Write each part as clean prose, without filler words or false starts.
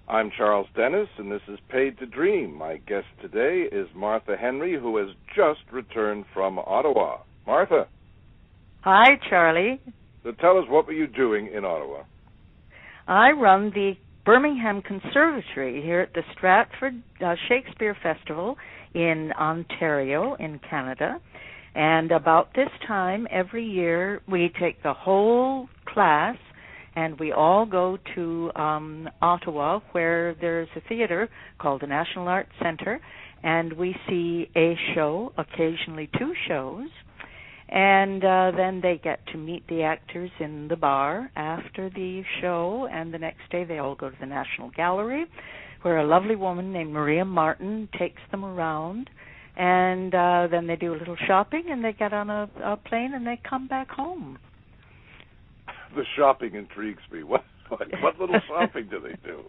I'm Charles Dennis, and this is Paid to Dream. My guest today is Martha Henry, who has just returned from Ottawa. Martha. Hi, Charlie. So tell us, what were you doing in Ottawa? I run the Birmingham Conservatory here at the Stratford Shakespeare Festival in Ontario, in Canada. And about this time every year, we take the whole class and we all go to Ottawa, where there's a theater called the National Arts Centre, and we see a show, occasionally two shows, and then they get to meet the actors in the bar after the show, and the next day they all go to the National Gallery, where a lovely woman named Maria Martin takes them around, and then they do a little shopping, and they get on a plane, and they come back home. The shopping intrigues me. What little shopping do they do?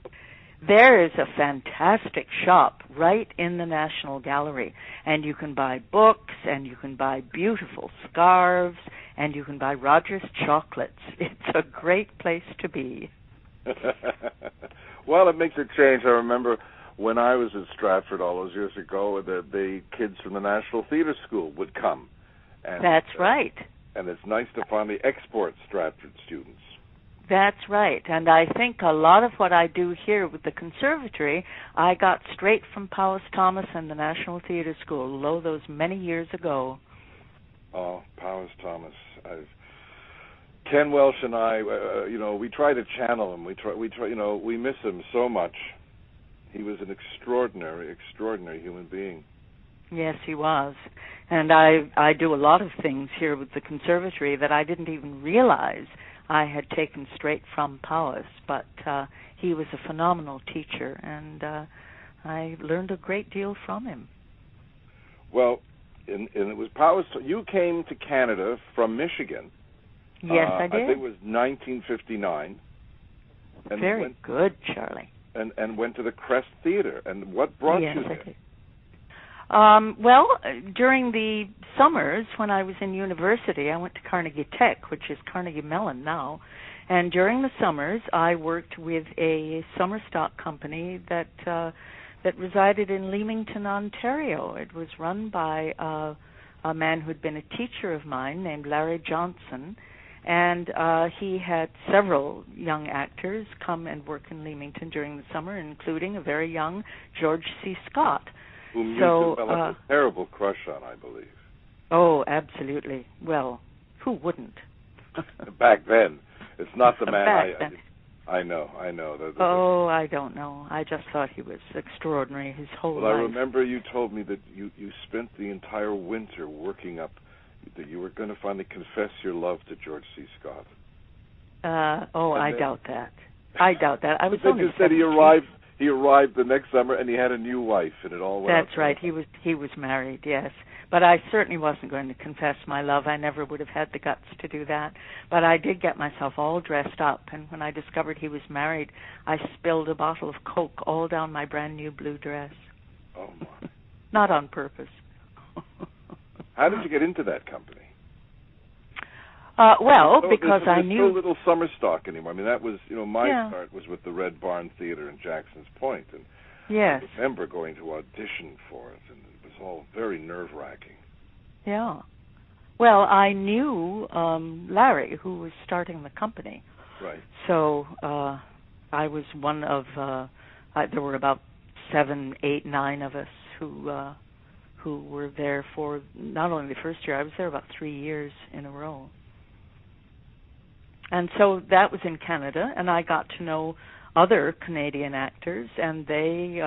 There is a fantastic shop right in the National Gallery, and you can buy books, and you can buy beautiful scarves, and you can buy Rogers chocolates. It's a great place to be. Well, it makes a change. I remember when I was at Stratford all those years ago, the kids from the National Theatre School would come. And, that's right. And it's nice to finally export Stratford students. That's right. And I think a lot of what I do here with the conservatory, I got straight from Powys Thomas and the National Theatre School, those many years ago. Oh, Powys Thomas. Ken Welsh and I, we try to channel him. We miss him so much. He was an extraordinary human being. Yes, he was. And I do a lot of things here with the conservatory that I didn't even realize I had taken straight from Powys, but he was a phenomenal teacher, and I learned a great deal from him. Well, and it was Powys. You came to Canada from Michigan. Yes, I did. I think it was 1959. And Very good, Charlie. And went to the Crest Theatre. And what brought you there? I did. Well, during the summers when I was in university, I went to Carnegie Tech, which is Carnegie Mellon now, and during the summers I worked with a summer stock company that resided in Leamington, Ontario. It was run by a man who'd been a teacher of mine named Larry Johnson, and he had several young actors come and work in Leamington during the summer, including a very young George C. Scott. Whom you developed a terrible crush on, I believe. Oh, absolutely. Well, who wouldn't? Back then. It's not the man I know. I don't know. I just thought he was extraordinary his whole life. Well, I remember you told me that you spent the entire winter working up, that you were going to finally confess your love to George C. Scott. I doubt that. I was only 17. You said he arrived the next summer and he had a new wife, and it all went. That's right. He was married, yes. But I certainly wasn't going to confess my love. I never would have had the guts to do that. But I did get myself all dressed up, and when I discovered he was married, I spilled a bottle of Coke all down my brand new blue dress. Oh my! Not on purpose. How did you get into that company? Because I knew... There's so little summer stock anymore. I mean, that was, my start was with the Red Barn Theatre in Jackson's Point, and yes. I remember going to audition for it, and it was all very nerve-wracking. Yeah. Well, I knew Larry, who was starting the company. Right. So I was one of, there were about 7, 8, 9 of us who were there for not only the first year, I was there about 3 years in a row. And so that was in Canada, and I got to know other Canadian actors, and they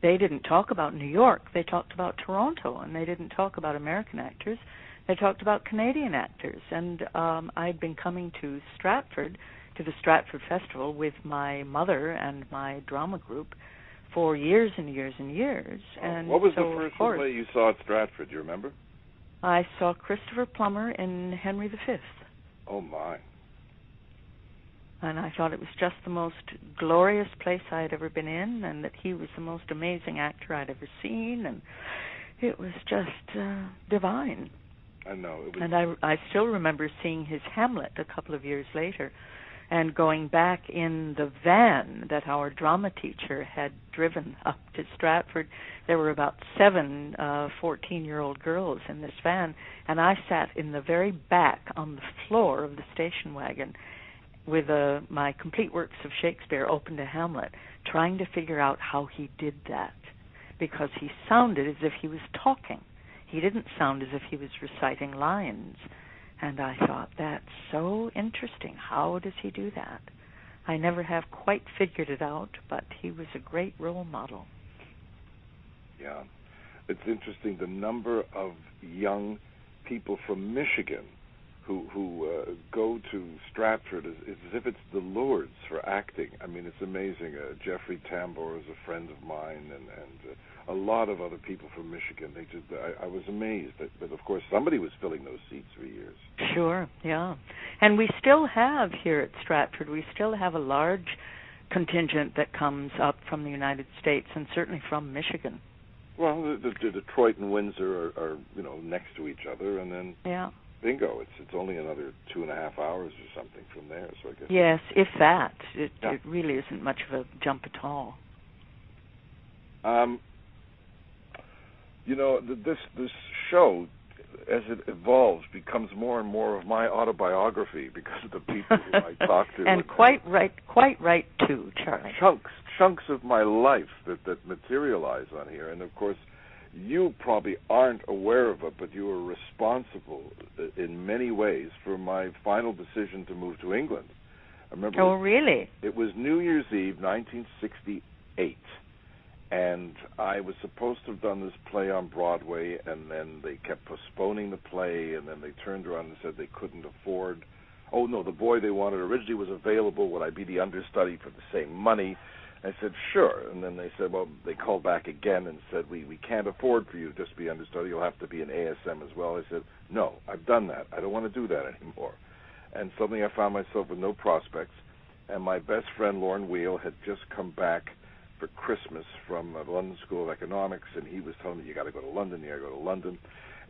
didn't talk about New York. They talked about Toronto, and they didn't talk about American actors. They talked about Canadian actors. And I'd been coming to the Stratford Festival with my mother and my drama group for years and years and years. And what was the first play you saw at Stratford, do you remember? I saw Christopher Plummer in Henry V. Oh, my. And I thought it was just the most glorious place I had ever been in, and that he was the most amazing actor I'd ever seen, and it was just divine. I know. And I still remember seeing his Hamlet a couple of years later, and going back in the van that our drama teacher had driven up to Stratford. There were about 7 14-year-old girls in this van, and I sat in the very back on the floor of the station wagon with my complete works of Shakespeare open to Hamlet, trying to figure out how he did that, because he sounded as if he was talking. He didn't sound as if he was reciting lines. And I thought, that's so interesting. How does he do that? I never have quite figured it out, but he was a great role model. Yeah. It's interesting, the number of young people from Michigan who go to Stratford as if it's the Lourdes for acting. I mean, it's amazing. Jeffrey Tambor is a friend of mine, and a lot of other people from Michigan. I was amazed that, of course, somebody was filling those seats for years. Sure, yeah. And we still have here at Stratford, we still have a large contingent that comes up from the United States, and certainly from Michigan. Well, the Detroit and Windsor are next to each other, and then bingo, it's only another 2.5 hours or something from there. So I guess yes, if that, it really isn't much of a jump at all. This show, as it evolves, becomes more and more of my autobiography because of the people who I talk to. And quite right too, Charlie. Chunks of my life that materialize on here, and of course, you probably aren't aware of it, but you are responsible in many ways for my final decision to move to England. I remember. Oh, really? It was New Year's Eve, 1968. And I was supposed to have done this play on Broadway, and then they kept postponing the play, and then they turned around and said they couldn't afford. Oh, no, the boy they wanted originally was available. Would I be the understudy for the same money? I said, sure. And then they said, well, they called back again and said, we can't afford for you to just be understudy. You'll have to be an ASM as well. I said, no, I've done that. I don't want to do that anymore. And suddenly I found myself with no prospects. And my best friend, Lorne Wheel, had just come back for Christmas from the London School of Economics, and he was telling me, you got to go to London,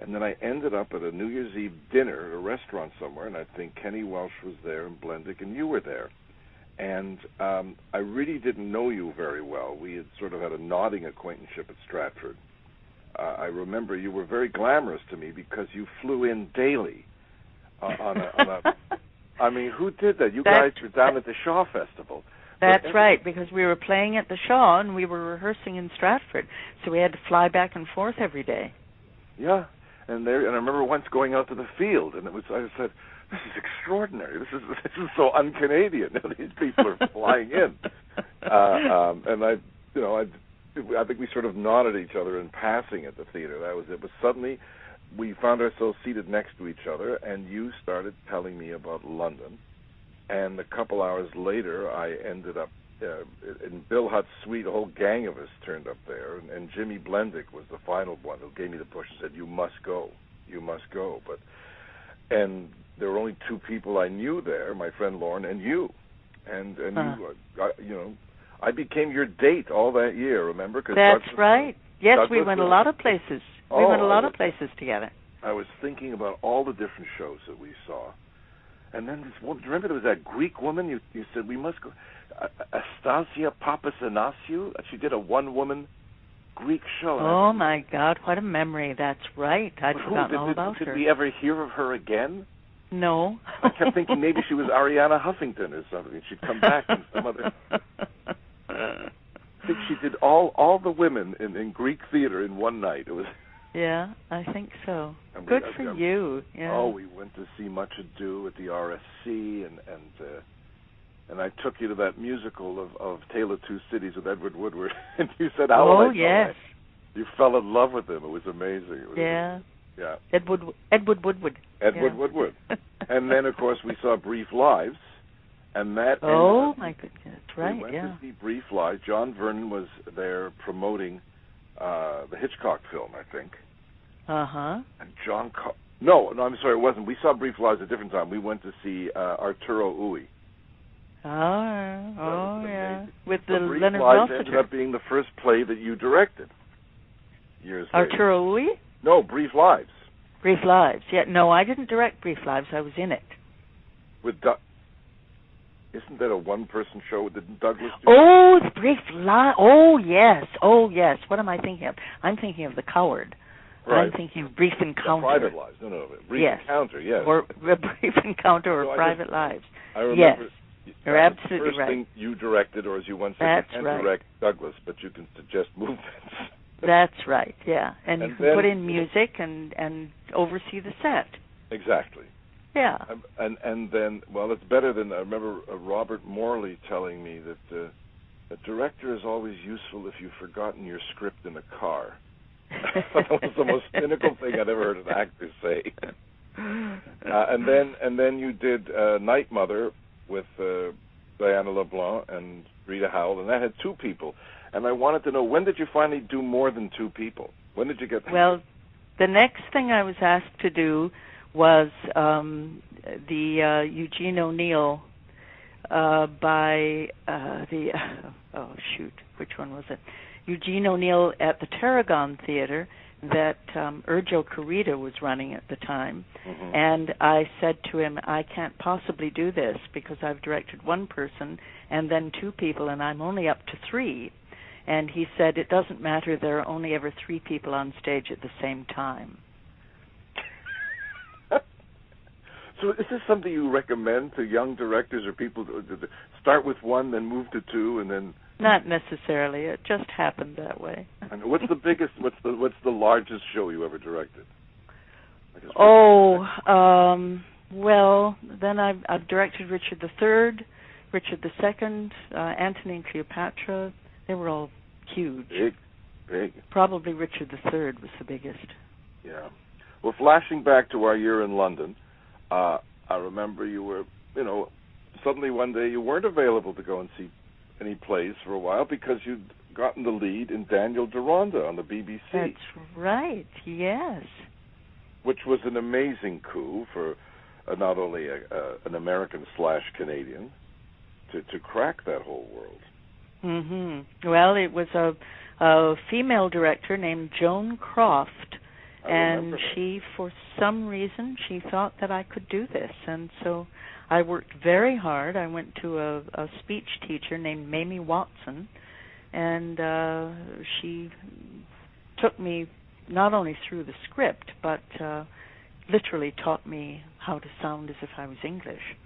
And then I ended up at a New Year's Eve dinner at a restaurant somewhere, and I think Kenny Welsh was there and Blendick, and you were there. And I really didn't know you very well. We had sort of had a nodding acquaintanceship at Stratford. I remember you were very glamorous to me because you flew in daily on a I mean, who did that? You guys were down at the Shaw Festival. That's right, because we were playing at the Shaw and we were rehearsing in Stratford, so we had to fly back and forth every day. Yeah, and I remember once going out to the field, and I said, "This is extraordinary. This is so un-Canadian. These people are flying in." And I think we sort of nodded at each other in passing at the theater. That was it. But suddenly, we found ourselves seated next to each other, and you started telling me about London. And a couple hours later, I ended up in Bill Hutt's suite. A whole gang of us turned up there, and Jimmy Blendick was the final one who gave me the push and said, "You must go. You must go." And there were only 2 people I knew there: my friend Lorne and you. And I became your date all that year. Remember? That's right. Yes, we went a lot of places. We went a lot of places together. I was thinking about all the different shows that we saw. And then this woman, remember there was that Greek woman you said, we must go, Astasia Papasanasiou? She did a one-woman Greek show. Oh, my God, what a memory. That's right. I'd forgotten all about her. Did we ever hear of her again? No. I kept thinking maybe she was Ariana Huffington or something. She'd come back in some other... I think she did all the women in Greek theater in one night. It was... Yeah, I think so. Good for you. Yeah. Oh, we went to see Much Ado at the RSC, and I took you to that musical of Tale of Two Cities with Edward Woodward, and you said, "Oh, yes." You fell in love with him. It was amazing. Yeah. Edward Woodward. Edward Woodward. And then, of course, we saw Brief Lives, and that. Oh my goodness, that's right. We went to see Brief Lives. John Vernon was there promoting the Hitchcock film, I think. Uh-huh. And John... No, I'm sorry, it wasn't. We saw Brief Lives a different time. We went to see Arturo Ui. Oh, yeah. With the Brief Leonard Lives Rossiter. ended up being the first play that you directed years later. Arturo Ui? No, Brief Lives. Brief Lives. Yeah, no, I didn't direct Brief Lives. I was in it. With Isn't that a one-person show? Didn't Douglas do Oh, the Brief Lives. Oh, yes. Oh, yes. What am I thinking of? I'm thinking of The Coward. Right. I'm thinking of Brief Encounter. Private Lives. No. Brief yes. Encounter, yes. Or A Brief Encounter or Private Lives. I remember. Yes. You're absolutely the first right. thing you directed, or as you once said, That's you can't right. direct Douglas, but you can suggest movements. That's right, yeah. And you can then, put in music and oversee the set. Exactly. Yeah. And then, well, it's better than, I remember Robert Morley telling me that a director is always useful if you've forgotten your script in a car. That was the most cynical thing I'd ever heard an actor say. And then you did Night Mother with Diana LeBlanc and Rita Howell, and that had 2 people. And I wanted to know, when did you finally do more than 2 people? When did you get that? Well, the next thing I was asked to do was the Eugene O'Neill by which one was it? Eugene O'Neill at the Tarragon Theater that Urjo Carita was running at the time. Mm-hmm. And I said to him, I can't possibly do this because I've directed 1 person and then 2 people, and I'm only up to 3. And he said, it doesn't matter, there are only ever 3 people on stage at the same time. So is this something you recommend to young directors or people to start with 1, then move to 2, and then? Not necessarily. It just happened that way. And what's the biggest? What's the largest show you ever directed? Well, then I've directed Richard III, Richard II, Antony and Cleopatra. They were all huge. Big. Probably Richard III was the biggest. Yeah. Well, flashing back to our year in London, I remember you were, suddenly one day you weren't available to go and see any plays for a while because you'd gotten the lead in Daniel Deronda on the BBC. That's right, yes. Which was an amazing coup for not only an American/Canadian to crack that whole world. Mm-hmm. Well, it was a female director named Joan Croft, and she, for some reason, she thought that I could do this, and so I worked very hard. I went to a speech teacher named Mamie Watson, and she took me not only through the script, but literally taught me how to sound as if I was English.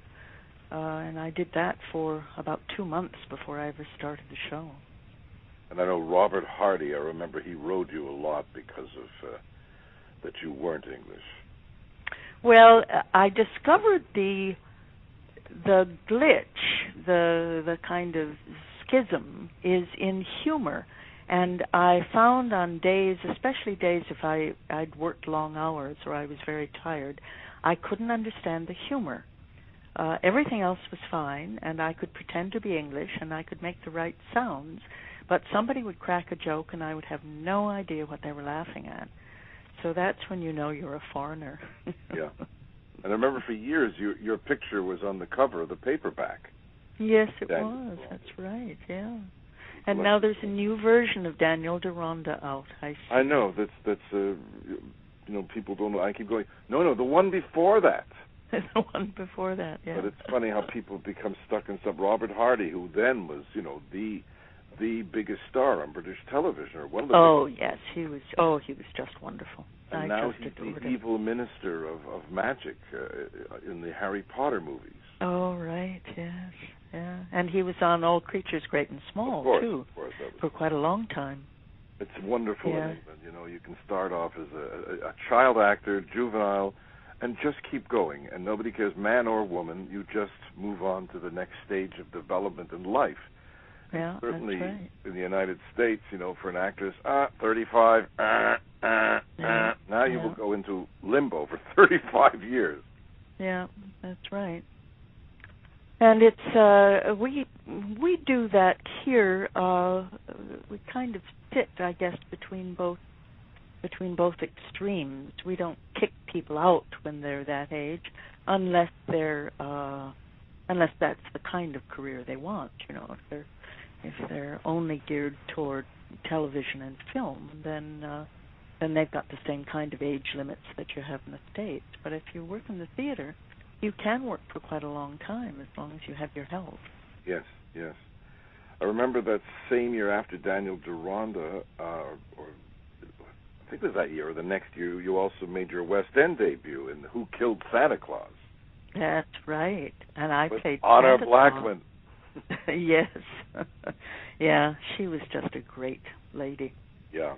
And I did that for about 2 months before I ever started the show. And I know Robert Hardy, I remember he rode you a lot because of that you weren't English. Well, I discovered the glitch, the kind of schism, is in humor. And I found on days, especially days if I'd worked long hours or I was very tired, I couldn't understand the humor. Everything else was fine, and I could pretend to be English, and I could make the right sounds, but somebody would crack a joke, and I would have no idea what they were laughing at. So that's when you know you're a foreigner. Yeah. And I remember for years your picture was on the cover of the paperback. Yes, it was. That's right, yeah. And now there's a new version of Daniel Deronda out. I know. That's people don't know. I keep going, no, the one before that. The one before that, yeah. But it's funny how people become stuck in stuff. Robert Hardy, who then was, the biggest star on British television, or one of the biggest. Yes, he was just wonderful. And now he's the evil minister of magic in the Harry Potter movies. Oh, right, yes, yeah. And he was on All Creatures Great and Small, too, for quite a long time. It's wonderful in England. You can start off as a child actor, juvenile, and just keep going. And nobody cares, man or woman, you just move on to the next stage of development in life. Yeah, certainly that's right. In the United States, for an actress, 35, now you will go into limbo for 35 years. Yeah, that's right. And it's we do that here. We kind of sit, I guess, between both extremes. We don't kick people out when they're that age, unless that's the kind of career they want. If they're only geared toward television and film, then they've got the same kind of age limits that you have in the States. But if you work in the theater, you can work for quite a long time as long as you have your health. Yes, yes. I remember that same year after Daniel Deronda, or I think it was that year or the next year, you also made your West End debut in Who Killed Santa Claus? That's right. And I played Honor Santa Blackman. Claus. Yes. Yeah, she was just a great lady. Yeah.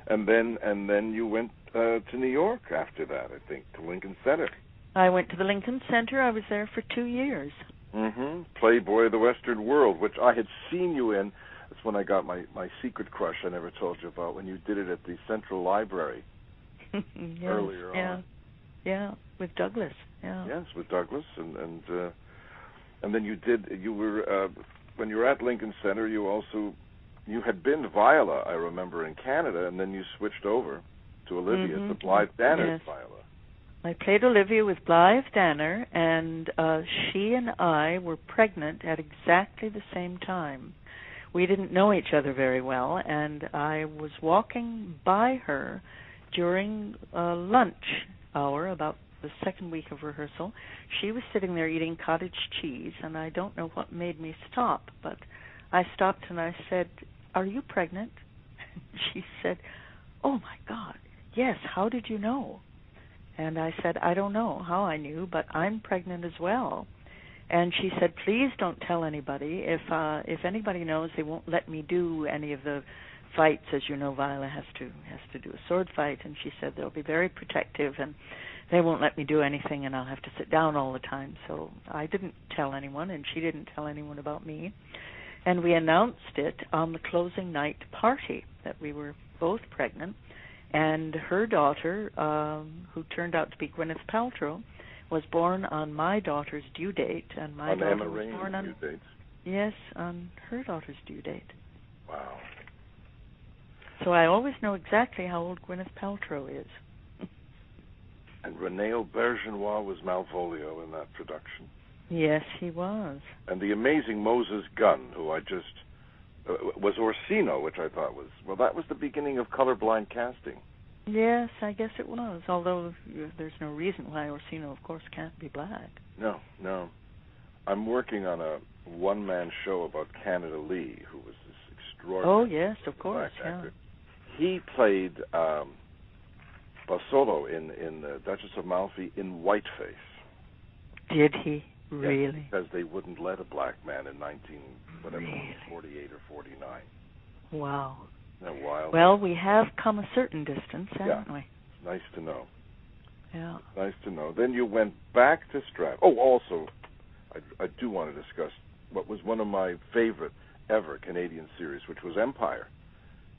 And then you went to New York after that, I think, to Lincoln Center. I went to the Lincoln Center. I was there for 2 years. Mm-hmm. Playboy of the Western World, which I had seen you in. That's when I got my secret crush I never told you about, when you did it at the Central Library Yes, earlier on. Yeah, with Douglas. Yeah. Yes, with Douglas, and then you were when you were at Lincoln Center, you had been Viola, I remember, in Canada, and then you switched over to Olivia, to Blythe Danner's Viola. I played Olivia with Blythe Danner, and she and I were pregnant at exactly the same time. We didn't know each other very well, and I was walking by her during lunch hour, about the second week of rehearsal. She was sitting there eating cottage cheese, and I don't know what made me stop, but I stopped and I said, "Are you pregnant?" She said, "Oh, my God, yes, how did you know?" And I said, "I don't know how I knew, but I'm pregnant as well." And she said, "Please don't tell anybody. If anybody knows, they won't let me do any of the fights. As you know, Viola has to do a sword fight." And she said they'll be very protective, and they won't let me do anything, and I'll have to sit down all the time. So I didn't tell anyone, and she didn't tell anyone about me. And we announced it on the closing night party that we were both pregnant. And her daughter, who turned out to be Gwyneth Paltrow, was born on my daughter's due date, and my daughter Emma was Rain's born on due dates. Yes, on her daughter's due date. Wow. So I always know exactly how old Gwyneth Paltrow is. And René Aubergenois was Malvolio in that production. Yes, he was. And the amazing Moses Gunn, who I just was Orsino, which I thought was, well, that was the beginning of colorblind casting. Yes, I guess it was, although there's no reason why Orsino, of course, can't be black. No. I'm working on a one-man show about Canada Lee, who was this extraordinary... Oh, yes, of course, black actor. He played Basolo in Duchess of Malfi in whiteface. Did he? Really? Yes, because they wouldn't let a black man in 48 or 49. Wow. Isn't that wild? Well, we have come a certain distance, haven't we? It's nice to know. Yeah. It's nice to know. Then you went back to Strat. Oh, also, I do want to discuss what was one of my favorite ever Canadian series, which was Empire.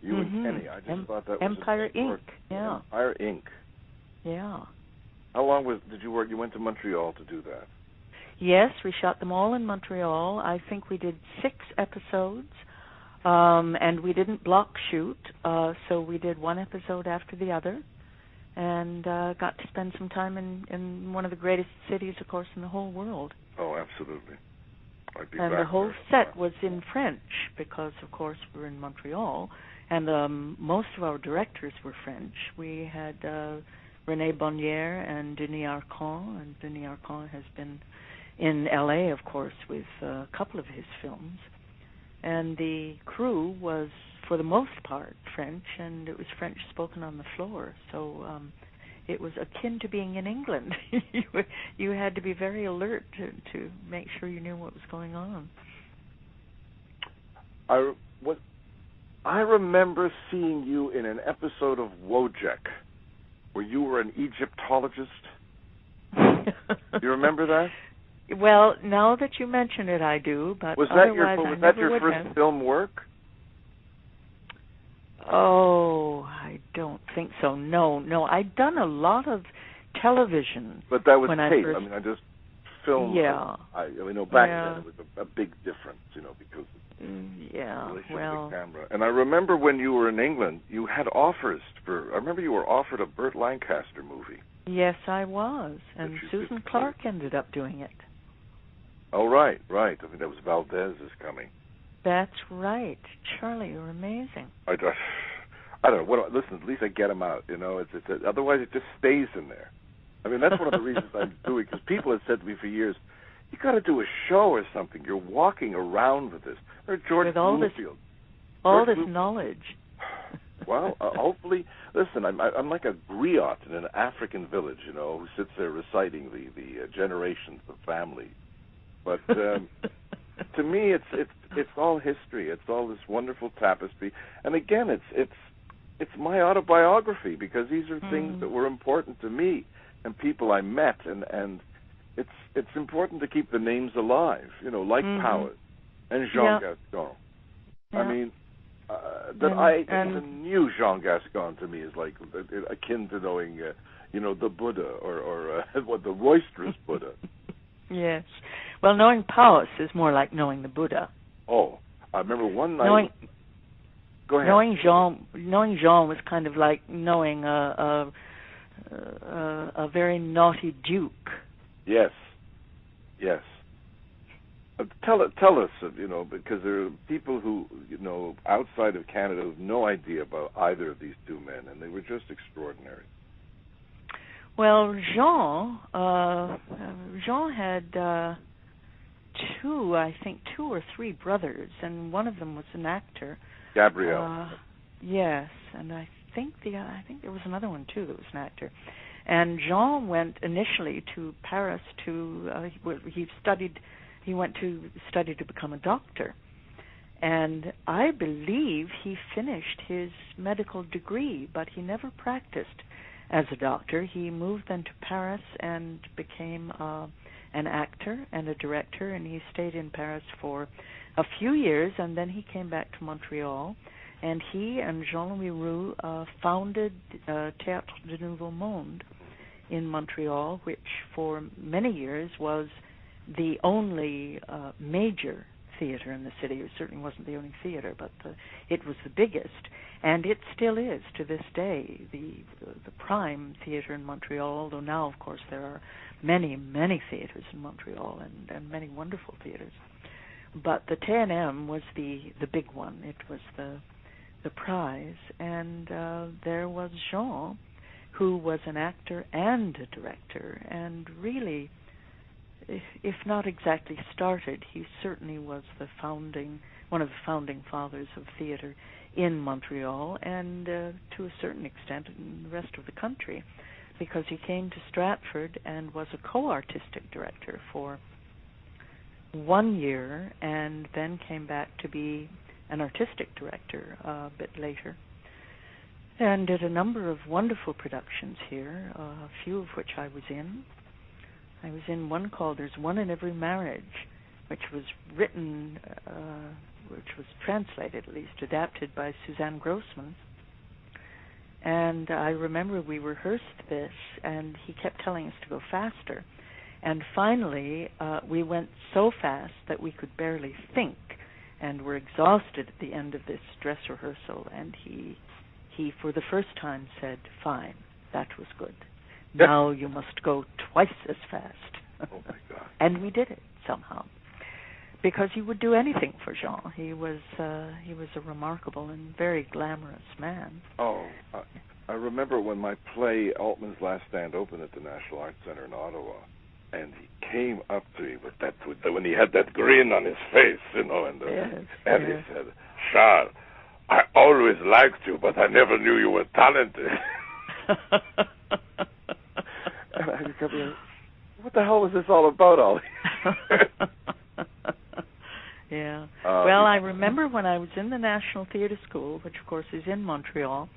You and Kenny. I just thought that was Empire Inc. Yeah. Empire Inc. Yeah. How long did you work? You went to Montreal to do that. Yes, we shot them all in Montreal. I think we did 6 episodes, and we didn't block shoot, so we did one episode after the other, and got to spend some time in one of the greatest cities, of course, in the whole world. Oh, absolutely. I'd be and back the whole there. set was in French because, of course, we're in Montreal, and most of our directors were French. We had René Bonnière and Denis Arcand, and Denis Arcand has been in L.A., of course, with a couple of his films. And the crew was, for the most part, French, and it was French spoken on the floor. So it was akin to being in England. You had to be very alert to make sure you knew what was going on. I remember seeing you in an episode of Wojak, where you were an Egyptologist. You remember that? Well, now that you mention it, I do. But was that your first film work? Oh, I don't think so. No. I'd done a lot of television. But that was when tape. I mean, I just filmed. Yeah. I know back then it was a big difference, because well, the camera. And I remember when you were in England, you had offers I remember you were offered a Burt Lancaster movie. Yes, I was, and Susan Clark ended up doing it. Oh, right. I think that was Valdez is coming. That's right. Charlie, you're amazing. I don't know. Listen, at least I get them out. It's otherwise it just stays in there. I mean, that's one of the reasons I'm doing, because people have said to me for years, you got to do a show or something. You're walking around with this. Or George with all Blumenfield. This knowledge. Well, hopefully, listen, I'm like a griot in an African village, who sits there reciting the generations of family. But to me, it's all history. It's all this wonderful tapestry. And again, it's my autobiography, because these are things that were important to me and people I met, and it's important to keep the names alive, like Powers and Jean Gaston. Yeah. I mean, I even knew Jean Gaston to me is like akin to knowing, the Buddha or what the roisterous Buddha. Yes. Well, knowing Powers is more like knowing the Buddha. Oh, I remember one night. Go ahead. Knowing Jean was kind of like knowing a very naughty duke. Yes. Tell us, because there are people who, outside of Canada who have no idea about either of these two men, and they were just extraordinary. Well, Jean had two or three brothers, and one of them was an actor. Gabriel. Yes, and I think there was another one too that was an actor. And Jean went initially to Paris he went to study to become a doctor. And I believe he finished his medical degree, but he never practiced as a doctor. He moved then to Paris and became an actor and a director, and he stayed in Paris for a few years, and then he came back to Montreal, and he and Jean-Louis Roux founded Théâtre du Nouveau Monde in Montreal, which for many years was the only major theater in the city. It certainly wasn't the only theater, but it was the biggest, and it still is to this day the prime theater in Montreal, although now, of course, there are many, many theaters in Montreal and many wonderful theaters. But the TNM was the big one. It was the prize, and there was Jean, who was an actor and a director, and really, if not exactly started, he certainly was one of the founding fathers of theater in Montreal, and to a certain extent in the rest of the country, because he came to Stratford and was a co-artistic director for 1 year, and then came back to be an artistic director a bit later, and did a number of wonderful productions here, a few of which I was in. I was in one called There's One in Every Marriage, which was written, which was translated at least, adapted by Suzanne Grossman. And I remember we rehearsed this, and he kept telling us to go faster. And finally, we went so fast that we could barely think, and were exhausted at the end of this dress rehearsal. And he for the first time said, "Fine, that was good. Now you must go twice as fast." Oh my God! And we did it somehow, because he would do anything for Jean. He was a remarkable and very glamorous man. Oh, I remember when my play Altman's Last Stand opened at the National Arts Center in Ottawa, and he came up to me with when he had that grin on his face, and he said, "Charles, I always liked you, but I never knew you were talented." And I kept going, what the hell was this all about, Ollie? Yeah. Well, I remember when I was in the National Theatre School, which of course is in Montreal,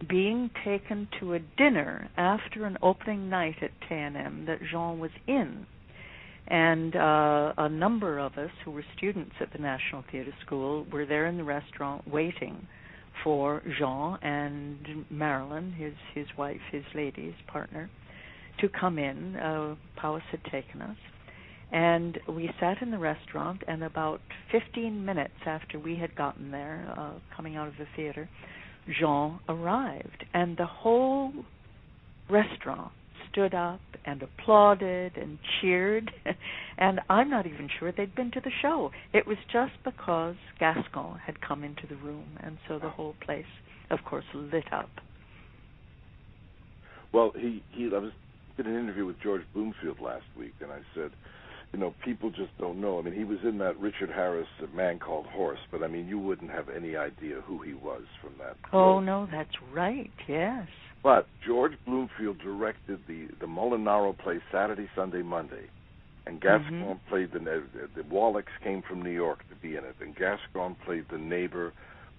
being taken to a dinner after an opening night at TNM that Jean was in. And a number of us who were students at the National Theatre School were there in the restaurant waiting for Jean and Marilyn, his wife, his lady, his partner, to come in. Powys had taken us. And we sat in the restaurant, and about 15 minutes after we had gotten there, coming out of the theater, Jean arrived. And the whole restaurant stood up and applauded and cheered. And I'm not even sure they'd been to the show. It was just because Gaston had come into the room. And so the whole place, of course, lit up. Well, he did an interview with George Bloomfield last week, and I said, people just don't know. I mean, he was in that Richard Harris A Man Called Horse, but, I mean, you wouldn't have any idea who he was from that. Oh, no, that's right, yes. But George Bloomfield directed the Molinaro play Saturday, Sunday, Monday, and Gascon played the Wallachs came from New York to be in it, and Gascon played the neighbor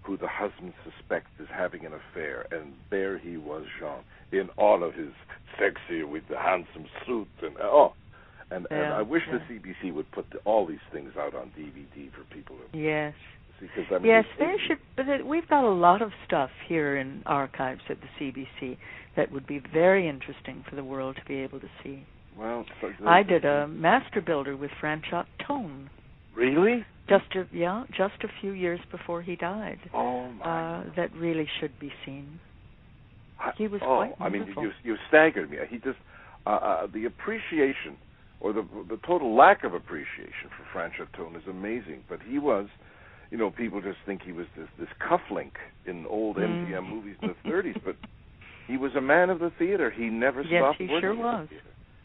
who the husband suspects is having an affair, and there he was, Jean, in all of his sexy with the handsome suit, and I wish the CBC would put all these things out on DVD for people to see. Because, I mean, yes, they should. But we've got a lot of stuff here in archives at the CBC that would be very interesting for the world to be able to see. Well, I did a Master Builder with Franchot Tone. Really? Just a few years before he died. Oh my! That really should be seen. He was quite wonderful. I mean, you staggered me. He just the appreciation, or the total lack of appreciation for Franchot Tone is amazing. But he was, people just think he was this cufflink in old MGM movies in the 30s, but he was a man of the theater. He never stopped working. Yes, he sure was.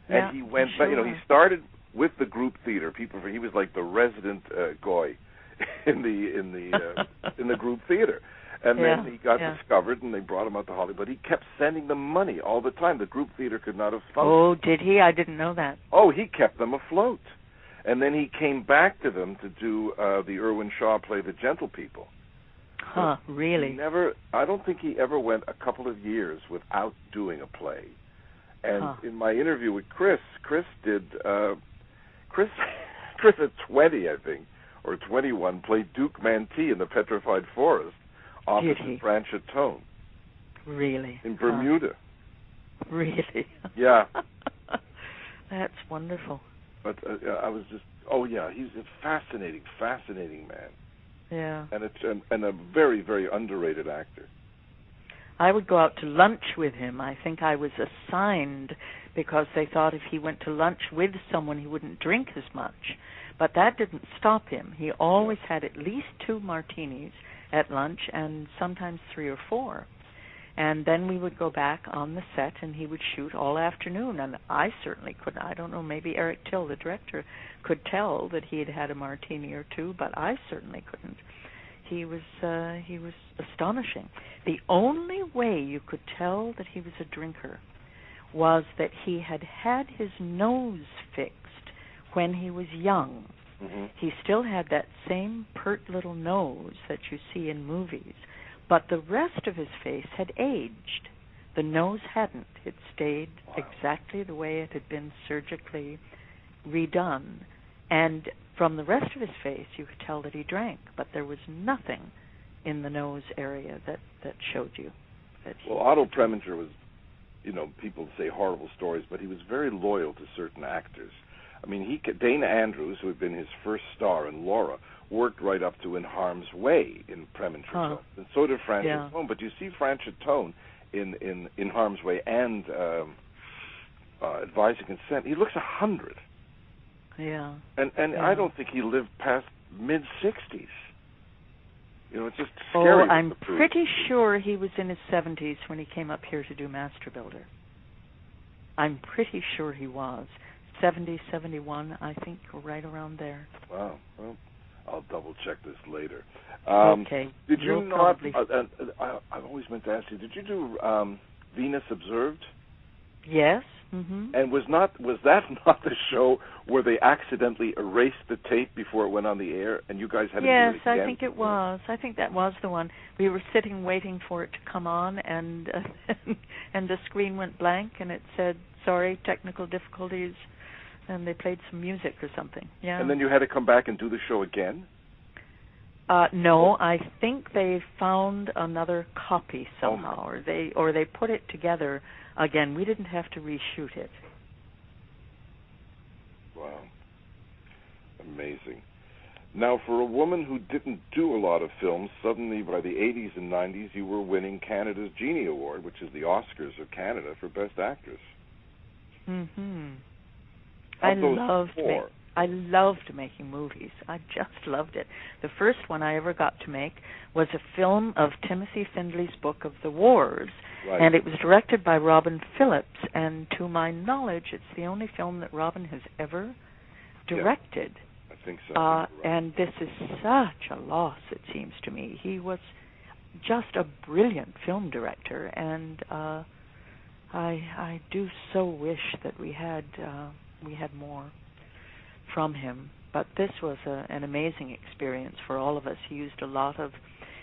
And he went, he started with the group theater. He was like the resident goy in the group theater. And then he got discovered, and they brought him out to Hollywood. But he kept sending them money all the time. The group theater could not have functioned. Oh, did he? I didn't know that. Oh, he kept them afloat. And then he came back to them to do the Irwin Shaw play, The Gentle People. Huh, really? I don't think he ever went a couple of years without doing a play. And in my interview with Chris did, Chris at 20, I think, or 21, played Duke Mantee in The Petrified Forest opposite Franchot Tone. Really? In Bermuda. Really? Yeah. That's wonderful. But I was just, he's a fascinating man. Yeah. And a very, very underrated actor. I would go out to lunch with him. I think I was assigned because they thought if he went to lunch with someone, he wouldn't drink as much. But that didn't stop him. He always had at least 2 martinis at lunch, and sometimes 3 or 4. And then we would go back on the set, and he would shoot all afternoon. And I certainly couldn't. I don't know, maybe Eric Till, the director, could tell that he had had a martini or 2, but I certainly couldn't. He was astonishing. The only way you could tell that he was a drinker was that he had his nose fixed when he was young. Mm-hmm. He still had that same pert little nose that you see in movies, but the rest of his face had aged. The nose hadn't. It stayed exactly the way it had been surgically redone. And from the rest of his face, you could tell that he drank, but there was nothing in the nose area that showed you that he... Well, Otto Preminger was, people say horrible stories, but he was very loyal to certain actors. I mean, Dana Andrews, who had been his first star in Laura, worked right up to In Harm's Way in Preminger's films, and so did Franchot Tone. But you see Franchot Tone in Harm's Way and Advising Consent. He looks 100. Yeah. And I don't think he lived past mid-60s. It's just scary. Oh, I'm pretty sure he was in his 70s when he came up here to do Master Builder. I'm pretty sure he was. 70, 71, I think, right around there. Wow. Well, I'll double-check this later. Okay. Did you not... I've always meant to ask you, did you do Venus Observed? Yes. Mm-hmm. And was that not the show where they accidentally erased the tape before it went on the air, and you guys had to do it again? Yes, I think it was. I think that was the one. We were sitting waiting for it to come on, and and the screen went blank, and it said, "Sorry, technical difficulties," and they played some music or something. Yeah. And then you had to come back and do the show again? No, I think they found another copy somehow, or they put it together again. We didn't have to reshoot it. Wow. Amazing. Now, for a woman who didn't do a lot of films, suddenly by the 80s and 90s you were winning Canada's Genie Award, which is the Oscars of Canada for Best Actress. Mm-hmm. I loved making movies. I just loved it. The first one I ever got to make was a film of Timothy Findley's Book of the Wars, Right. and it was directed by Robin Phillips, and to my knowledge, it's the only film that Robin has ever directed. Yeah, I think so. Right. And this is such a loss, it seems to me. He was just a brilliant film director, and I do so wish that we had more from him. But this was an amazing experience for all of us. He used a lot of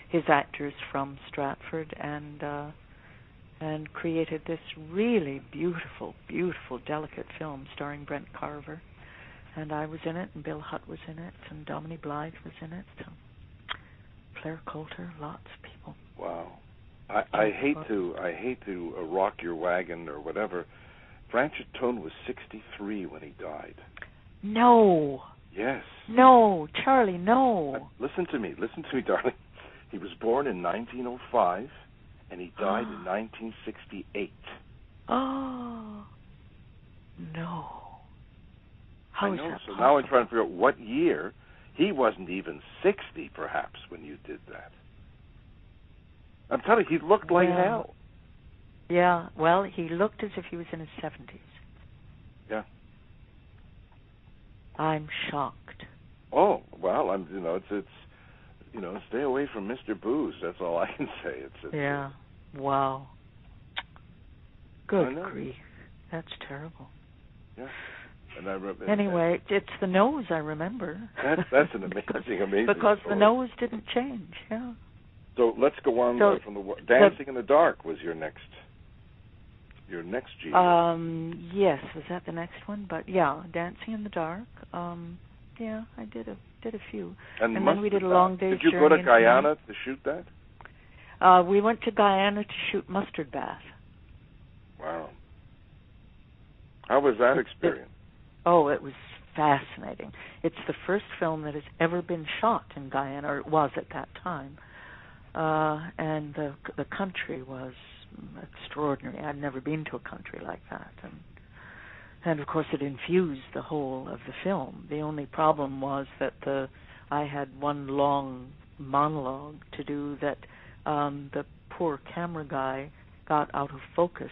his actors from Stratford and created this really beautiful, beautiful, delicate film starring Brent Carver. And I was in it, and Bill Hutt was in it, and Dominique Blythe was in it, so Claire Coulter, lots of people. Wow. I hate to rock your wagon or whatever. Franchot Tone was 63 when he died. No. Yes. No, Charlie, no. Listen to me, darling. He was born in 1905, and he died in 1968. Oh, no. How I is know, that so possible? now I'm trying to figure out what year. He wasn't even 60, perhaps, when you did that. I'm telling you, he looked like hell. Yeah, well, he looked as if he was in his 70s. Yeah. I'm shocked. Oh, well, it's stay away from Mr. Booze. That's all I can say. It's yeah. Wow. Good grief. That's terrible. Yeah. And I remember. Anyway, it's the nose I remember. That's an amazing because story. the nose didn't change. Yeah. So let's go on from the Dancing in the Dark was your next genius. Yes, was that the next one? But yeah, Dancing in the Dark. Yeah, I did a few. And then we did a long day's journey. Did you go to Guyana to shoot that? We went to Guyana to shoot Mustard Bath. Wow. How was that experience? It was fascinating. It's the first film that has ever been shot in Guyana, or it was at that time. And the country was extraordinary. I'd never been to a country like that. And of course it infused the whole of the film. The only problem was that I had one long monologue to do that the poor camera guy got out of focus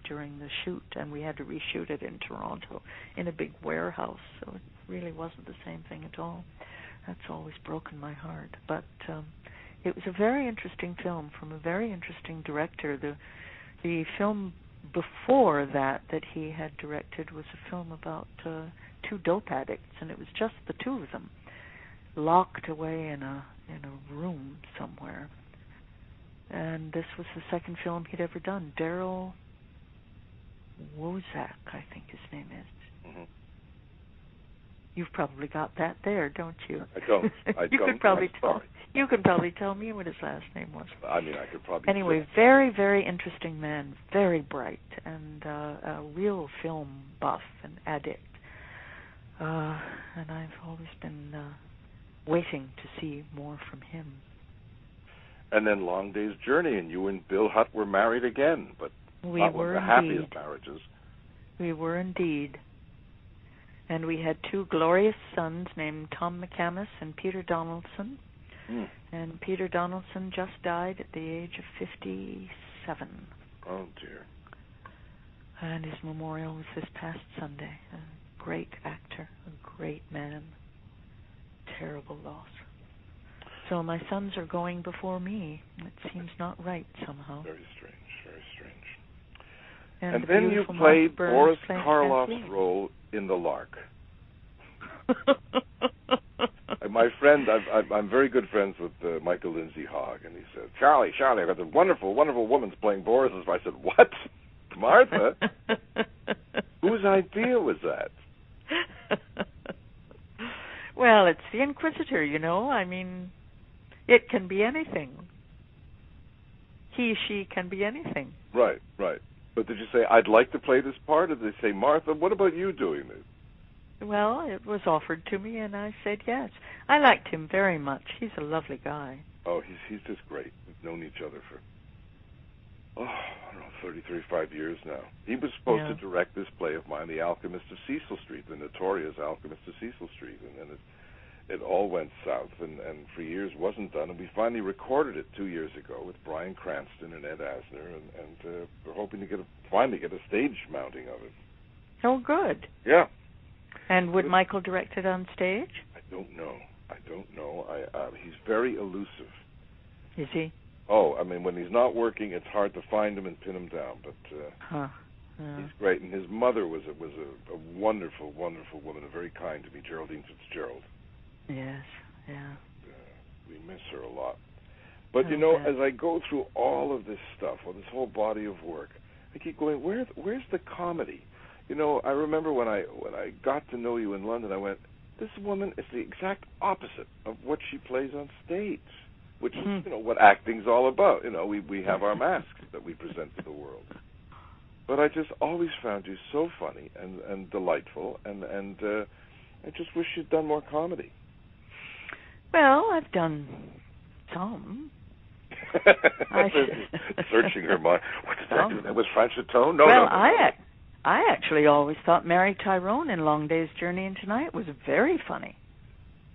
during the shoot, and we had to reshoot it in Toronto in a big warehouse, so it really wasn't the same thing at all. That's always broken my heart. But it was a very interesting film from a very interesting director. The film before that he had directed was a film about two dope addicts, and it was just the two of them locked away in a room somewhere. And this was the second film he'd ever done. Daryl Wozak, I think his name is. Mm-hmm. You've probably got that there, don't you? I don't. You could probably tell me what his last name was. I mean, I could probably. Anyway, very, very interesting man, very bright, and a real film buff and addict. And I've always been waiting to see more from him. And then Long Day's Journey, and you and Bill Hutt were married again, but not one of the happiest marriages. We were indeed. And we had two glorious sons named Tom McCamus and Peter Donaldson. Mm. And Peter Donaldson just died at the age of 57. Oh, dear. And his memorial was this past Sunday. A great actor, a great man. Terrible loss. So my sons are going before me. It seems not right somehow. Very strange, very strange. And then you played Boris Karloff's role in The Lark. My friend, I'm very good friends with Michael Lindsay Hogg, and he said, Charlie, I got a wonderful, wonderful woman's playing Boris. I said, what? Martha? Whose idea was that? Well, it's the Inquisitor, you know. I mean, it can be anything. He, she can be anything. Right. But did you say, I'd like to play this part? Or did they say, Martha, what about you doing this? Well, it was offered to me, and I said yes. I liked him very much. He's a lovely guy. Oh, he's just great. We've known each other for I don't know, 30, 35 years now. He was supposed to direct this play of mine, The Alchemist of Cecil Street, the notorious Alchemist of Cecil Street, and then it all went south, and for years wasn't done, and we finally recorded it 2 years ago with Bryan Cranston and Ed Asner, and we're hoping to finally get a stage mounting of it. Oh, good. Yeah. And would Michael direct it on stage? I don't know. He's very elusive. Is he? Oh, I mean, when he's not working, it's hard to find him and pin him down, but he's great. And his mother was a wonderful, wonderful woman, and very kind to me, Geraldine Fitzgerald. Yes, yeah. We miss her a lot. But, you know, as I go through all of this stuff, or this whole body of work, I keep going, where's the comedy? You know, I remember when I got to know you in London, I went, this woman is the exact opposite of what she plays on stage, which is, you know, what acting's all about. You know, we have our masks that we present to the world. But I just always found you so funny and delightful, and I just wish you'd done more comedy. Well, I've done some. Searching her mind. What did I do? That was Francetone? No, well, no. I actually always thought Mary Tyrone in Long Day's Journey into Night was very funny.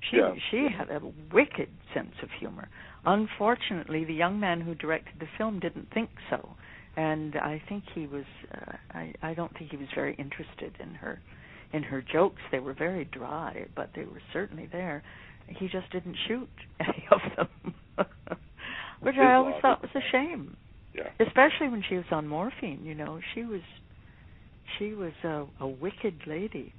She had a wicked sense of humor. Unfortunately, the young man who directed the film didn't think so, and I think he was. I don't think he was very interested in her jokes. They were very dry, but they were certainly there. He just didn't shoot any of them, which I always thought was a shame. Yeah. Especially when she was on morphine. You know, she was a wicked lady.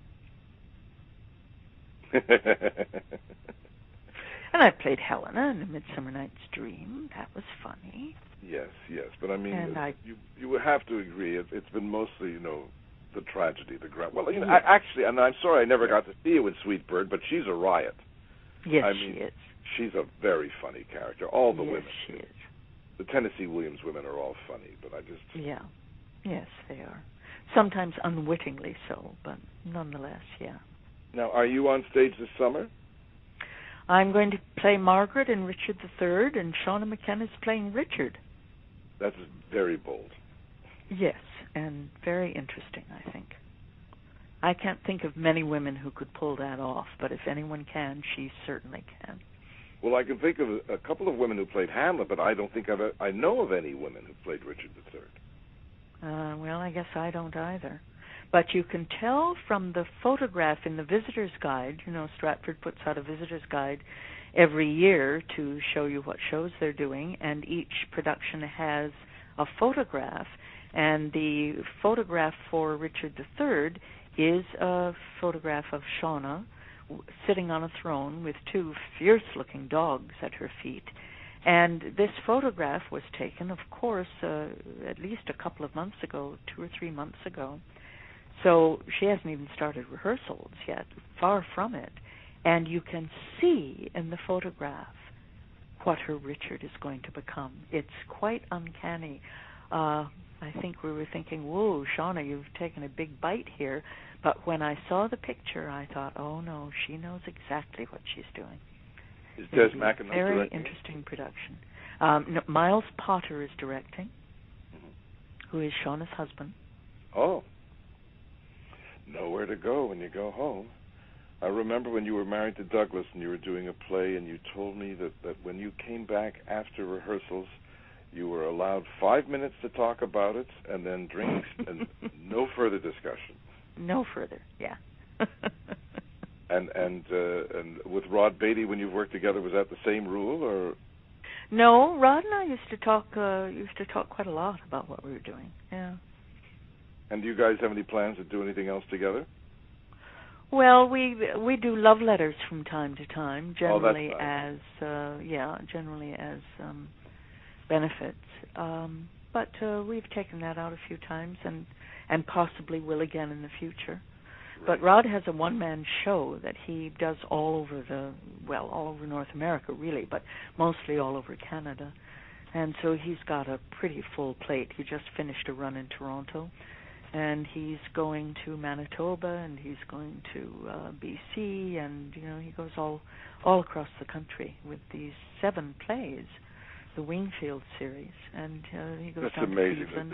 And I played Helena in A Midsummer Night's Dream. That was funny. Yes, but I mean, you would have to agree. It's been mostly, you know, the tragedy, the ground. Well, you know, actually, and I'm sorry I never got to see you in Sweet Bird, but she's a riot. Yes, she is. She's a very funny character. All the women. Yes, she is. The Tennessee Williams women are all funny, but I just... Yeah. Yes, they are. Sometimes unwittingly so, but nonetheless, yeah. Now, are you on stage this summer? I'm going to play Margaret in Richard III, and Shauna McKenna is playing Richard. That's very bold. Yes, and very interesting, I think. I can't think of many women who could pull that off, but if anyone can, she certainly can. Well, I can think of a couple of women who played Hamlet, but I don't think I know of any women who played Richard III. Well, I guess I don't either. But you can tell from the photograph in the visitor's guide. You know, Stratford puts out a visitor's guide every year to show you what shows they're doing, and each production has a photograph. And the photograph for Richard III is a photograph of Shauna sitting on a throne with two fierce-looking dogs at her feet. And this photograph was taken, of course, at least a couple of months ago, 2 or 3 months ago. So she hasn't even started rehearsals yet, far from it. And you can see in the photograph what her Richard is going to become. It's quite uncanny. I think we were thinking, whoa, Shauna, you've taken a big bite here. But when I saw the picture, I thought, oh, no, she knows exactly what she's doing. Is Des McAnuff very directing? Interesting production. No, Miles Potter is directing, who is Shauna's husband. Oh. Nowhere to go when you go home. I remember when you were married to Douglas and you were doing a play, and you told me that when you came back after rehearsals, you were allowed 5 minutes to talk about it, and then drinks, and no further discussion. No further, yeah. And with Rod Beatty, when you've worked together, was that the same rule, or? No, Rod and I used to talk quite a lot about what we were doing. Yeah. And do you guys have any plans to do anything else together? Well, we do love letters from time to time, generally nice. as benefits. But we've taken that out a few times, and possibly will again in the future. Right. But Rod has a one-man show that he does all over North America, really, but mostly all over Canada. And so he's got a pretty full plate. He just finished a run in Toronto, and he's going to Manitoba, and he's going to BC, and, you know, he goes all across the country with these 7 plays the Wingfield series, and he goes That's down amazing. to Cleveland.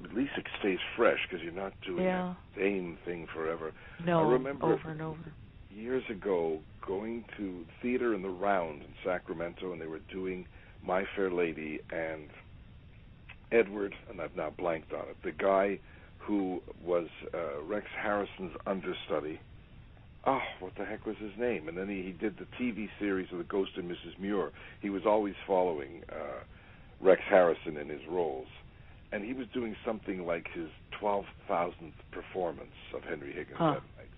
At least it stays fresh because you're not doing that same thing forever. No, I remember over and over. Years ago going to theater in the Round in Sacramento, and they were doing My Fair Lady, and Edward, and I've now blanked on it, the guy who was Rex Harrison's understudy. Oh, what the heck was his name? And then he did the TV series of The Ghost and Mrs. Muir. He was always following Rex Harrison in his roles. And he was doing something like his 12,000th performance of Henry Higgins that night.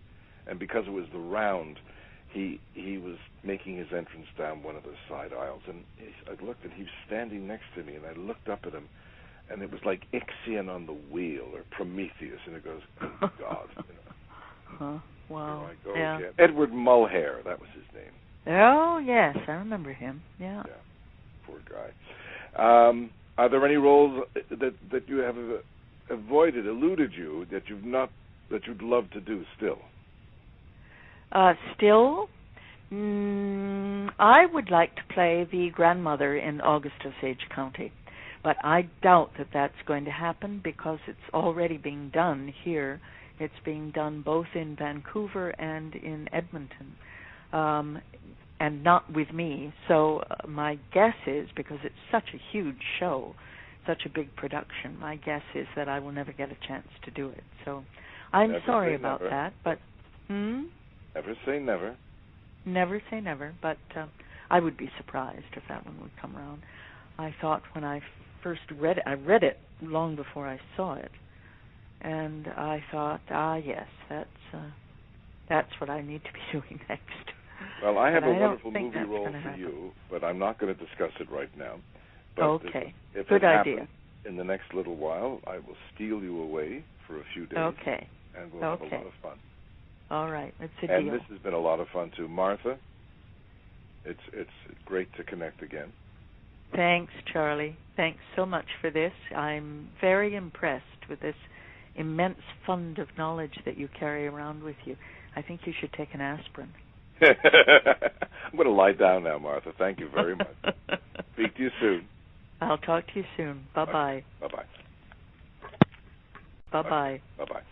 And because it was the Round, he was making his entrance down one of the side aisles. And I looked, and he was standing next to me, and I looked up at him, and it was like Ixion on the wheel, or Prometheus, and it goes, oh, God. Wow. Here I go again. Edward Mulhare, that was his name. Oh, yes, I remember him. Yeah. Poor guy. Are there any roles that you have avoided, eluded you, that you'd love to do still? I would like to play the grandmother in August Osage County, but I doubt that that's going to happen because it's already being done here. It's being done both in Vancouver and in Edmonton, and not with me. So my guess is, because it's such a huge show, such a big production, my guess is that I will never get a chance to do it. So I'm sorry about that, but... Never say never. Never say never, but I would be surprised if that one would come around. I thought when I first read it, I read it long before I saw it, and I thought, yes, that's what I need to be doing next. Well, I have a wonderful movie role for you, but I'm not going to discuss it right now. But okay, if good it idea. happens in the next little while, I will steal you away for a few days. Okay. And we'll have a lot of fun. All right, it's a deal. And deal. this has been a lot of fun too, Martha. It's great to connect again. Thanks, Charlie. Thanks so much for this. I'm very impressed with this immense fund of knowledge that you carry around with you. I think you should take an aspirin. I'm going to lie down now, Martha. Thank you very much. Speak to you soon. I'll talk to you soon. Bye-bye. Bye-bye. Bye-bye. Bye-bye.